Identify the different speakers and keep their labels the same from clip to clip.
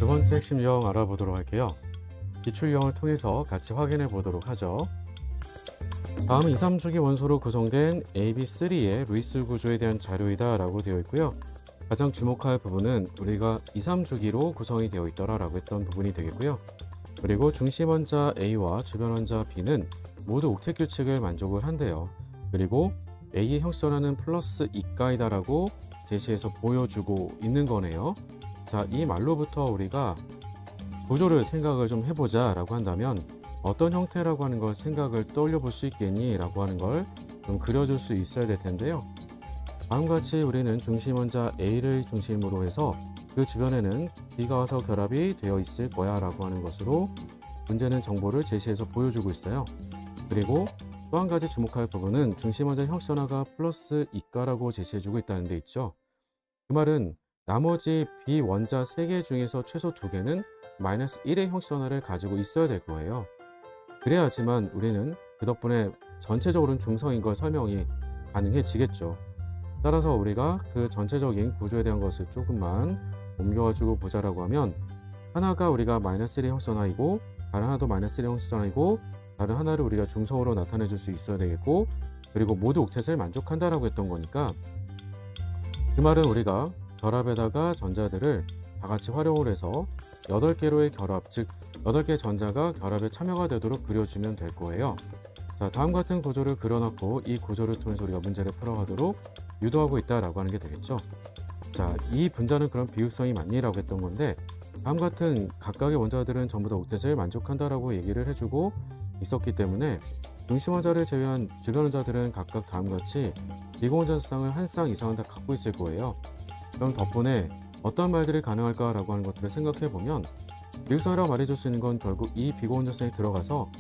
Speaker 1: 두 번째 핵심 유형 알아보도록 할게요. 기출 유형을 통해서 같이 확인해 보도록 하죠. 다음은 2, 3주기 원소로 구성된 AB3의 루이스 구조에 대한 자료이다 라고 되어 있고요. 가장 주목할 부분은 우리가 2, 3주기로 구성이 되어 있더라 라고 했던 부분이 되겠고요. 그리고 중심 원자 A와 주변 원자 B는 모두 옥텟 규칙을 만족을 한대요. 그리고 A의 형성하는 플러스 이가이다 라고 제시해서 보여주고 있는 거네요. 자, 이 말로부터 우리가 구조를 생각을 좀 해보자 라고 한다면 어떤 형태라고 하는 걸 생각을 떠올려 볼 수 있겠니? 라고 하는 걸 좀 그려줄 수 있어야 될 텐데요. 다음과 같이 우리는 중심 원자 A를 중심으로 해서 그 주변에는 B가 와서 결합이 되어 있을 거야 라고 하는 것으로 문제는 정보를 제시해서 보여주고 있어요. 그리고 또 한 가지 주목할 부분은 중심 원자 형성하가 플러스 이가라고 제시해주고 있다는 데 있죠. 그 말은 나머지 B 원자 3개 중에서 최소 2개는 마이너스 1의 형성하를 가지고 있어야 될 거예요. 그래야지만 우리는 그 덕분에 전체적으로는 중성인 걸 설명이 가능해지겠죠. 따라서 우리가 그 전체적인 구조에 대한 것을 조금만 옮겨가지고 보자라고 하면 하나가 우리가 마이너스 1의 형성하이고 다른 하나도 마이너스 1의 형성하이고 다른 하나를 우리가 중성으로 나타내 줄 수 있어야 되겠고 그리고 모두 옥텟을 만족한다라고 했던 거니까 그 말은 우리가 결합에다가 전자들을 다 같이 활용을 해서 8개로의 결합, 즉 8개 전자가 결합에 참여가 되도록 그려주면 될 거예요. 자, 다음 같은 구조를 그려놓고 이 구조를 통해서 우리가 문제를 풀어가도록 유도하고 있다라고 하는 게 되겠죠. 자, 이 분자는 그런 비극성이 맞니라고 했던 건데 다음 같은 각각의 원자들은 전부 다 옥텟을 만족한다라고 얘기를 해주고 있었기 때문에 중심 원자를 제외한 주변 원자들은 각각 다음과 같이 비공원자성을 한 쌍 이상은 다 갖고 있을 거예요. 그럼 덕분에 어떤 말들이 가능할까라고 하는 것들을 생각해 보면 비극성이라고 말해줄 수 있는 건 결국 이 비공원자성이 들어가서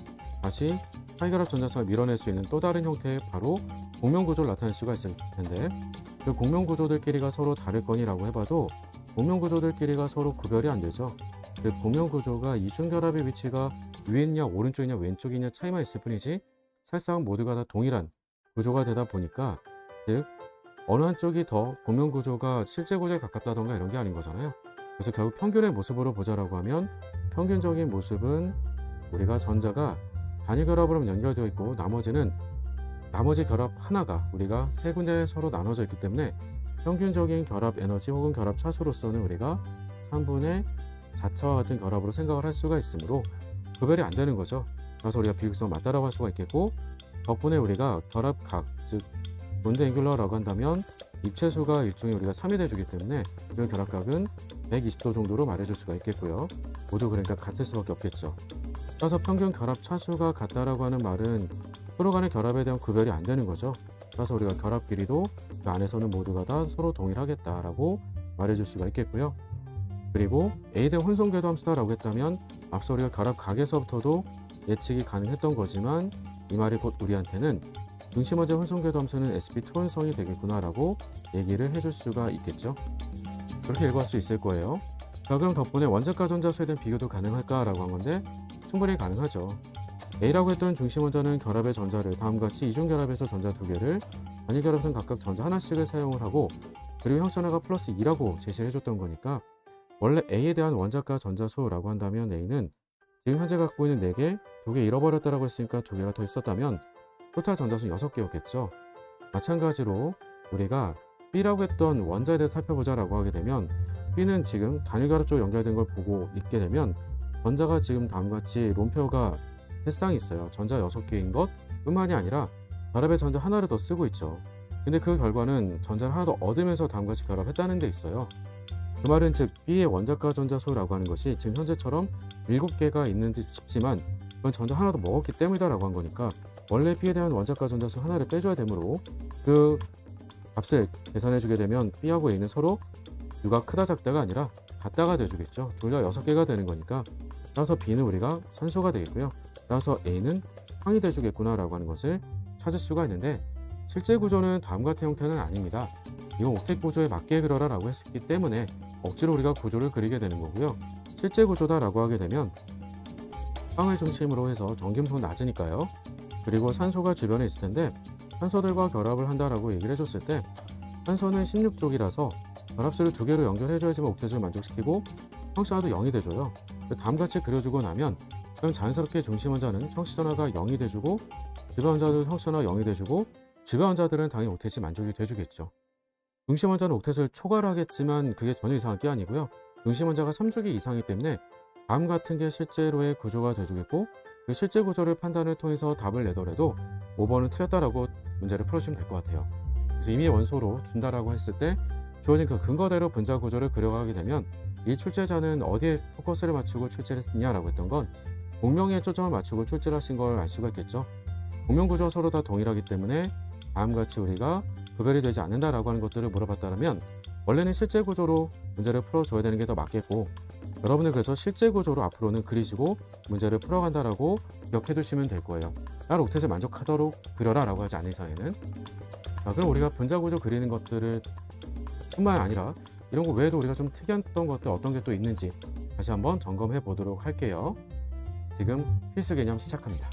Speaker 1: 다시 사이결합 전자성을 밀어낼 수 있는 또 다른 형태의 바로 공명구조를 나타낼 수가 있을 텐데 그 공명구조들끼리가 서로 다를 거니라고 해봐도 공명구조들끼리가 서로 구별이 안 되죠. 그 공명구조가 이중결합의 위치가 위에 있냐 오른쪽이냐 왼쪽이냐 차이만 있을 뿐이지 사실상 모두가 다 동일한 구조가 되다 보니까 즉 어느 한쪽이 더 공명구조가 실제 구조에 가깝다던가 이런 게 아닌 거잖아요. 그래서 결국 평균의 모습으로 보자라고 하면 평균적인 모습은 우리가 전자가 단위 결합으로 연결되어 있고 나머지 결합 하나가 우리가 세 군데에 서로 나눠져 있기 때문에 평균적인 결합 에너지 혹은 결합 차수로서는 우리가 3분의 4차와 같은 결합으로 생각을 할 수가 있으므로 구별이 안 되는 거죠. 그래서 우리가 비극성 맞다라고 할 수가 있겠고 덕분에 우리가 결합각, 즉 몬드 앵귤러라고 한다면 입체수가 일종의 우리가 3이 돼주기 때문에 그 결합각은 120도 정도로 말해줄 수가 있겠고요. 모두 그러니까 같을 수밖에 없겠죠. 따라서 평균 결합 차수가 같다라고 하는 말은 서로 간의 결합에 대한 구별이 안 되는 거죠. 따라서 우리가 결합 길이도 그 안에서는 모두가 다 서로 동일하겠다라고 말해줄 수가 있겠고요. 그리고 A에 대한 혼성궤도 함수다라고 했다면 앞서 우리가 결합각에서부터도 예측이 가능했던 거지만 이 말이 곧 우리한테는 중심 원자 혼성궤도 함수는 sp 토원성이 되겠구나라고 얘기를 해줄 수가 있겠죠. 그렇게 읽어할 수 있을 거예요. 자, 그럼 덕분에 원자과 전자수에 대한 비교도 가능할까라고 한 건데 충분히 가능하죠. A라고 했던 중심 원자는 결합의 전자를 다음과 같이 이중결합에서 전자 2개를 단위결합에서는 각각 전자 하나씩을 사용을 하고 그리고 형성하가 플러스 2라고 제시를 해줬던 거니까 원래 A에 대한 원자과 전자수라고 한다면 A는 지금 현재 갖고 있는 4개, 2개 잃어버렸다라고 했으니까 2개가 더 있었다면 토탈 전자수 6개였겠죠. 마찬가지로 우리가 B라고 했던 원자에 대해서 살펴보자라고 하게 되면 B는 지금 단위결합 쪽으로 연결된 걸 보고 있게 되면 전자가 지금 다음과 같이 론표가 3쌍이 있어요. 전자 6개인 것 뿐만이 아니라 결합의 전자 하나를 더 쓰고 있죠. 근데 그 결과는 전자를 하나 더 얻으면서 다음과 같이 결합했다는 데 있어요. 그 말은 즉 B의 원자과 전자수라고 하는 것이 지금 현재처럼 7개가 있는지 싶지만 그건 전자 하나 더 먹었기 때문이다 라고 한 거니까 원래 B에 대한 원자과 전자수 하나를 빼줘야 되므로 그 값을 계산해 주게 되면 B하고 A는 서로 누가 크다 작다가 아니라 같다가 돼주겠죠. 둘 다 6개가 되는 거니까 따라서 B는 우리가 산소가 되겠고요. 따라서 A는 황이 돼주겠구나 라고 하는 것을 찾을 수가 있는데 실제 구조는 다음 같은 형태는 아닙니다. 이건 옥텟 구조에 맞게 그려라 라고 했기 때문에 억지로 우리가 구조를 그리게 되는 거고요. 실제 구조다 라고 하게 되면 황을 중심으로 해서 전기음성은 낮으니까요. 그리고 산소가 주변에 있을 텐데 산소들과 결합을 한다라고 얘기를 해줬을 때 산소는 16족이라서 결합수를 두 개로 연결해줘야지만 옥텟을 만족시키고 형식전화도 0이 돼줘요. 다음같이 그려주고 나면 그럼 자연스럽게 중심 원자는 형식전화가 0이 돼주고 주변 원자들은 형식전화가 0이 돼주고 주변 원자들은 당연히 옥텟이 만족이 돼주겠죠. 중심 원자는 옥텟을 초과하겠지만 그게 전혀 이상할 게 아니고요. 중심 원자가 3주기 이상이기 때문에 다음 같은 게 실제로의 구조가 돼주겠고 그 실제 구조를 판단을 통해서 답을 내더라도 5번은 틀렸다라고 문제를 풀어주시면 될 것 같아요. 그래서 이미 원소로 준다라고 했을 때 주어진 그 근거대로 분자 구조를 그려가게 되면 이 출제자는 어디에 포커스를 맞추고 출제를 했냐라고 했던 건 공명에 초점을 맞추고 출제를 하신 걸 알 수가 있겠죠. 공명 구조가 서로 다 동일하기 때문에 다음같이 우리가 구별이 되지 않는다라고 하는 것들을 물어봤다면 원래는 실제 구조로 문제를 풀어줘야 되는 게 더 맞겠고 여러분은 그래서 실제 구조로 앞으로는 그리시고 문제를 풀어간다라고 기억해 두시면 될 거예요. 나를 옥텟에 만족하도록 그려라 라고 하지 않은 이상에는. 자, 그럼 우리가 분자 구조 그리는 것들을 뿐만 아니라 이런 거 외에도 우리가 좀 특이했던 것들 어떤 게 또 있는지 다시 한번 점검해 보도록 할게요. 지금 필수 개념 시작합니다.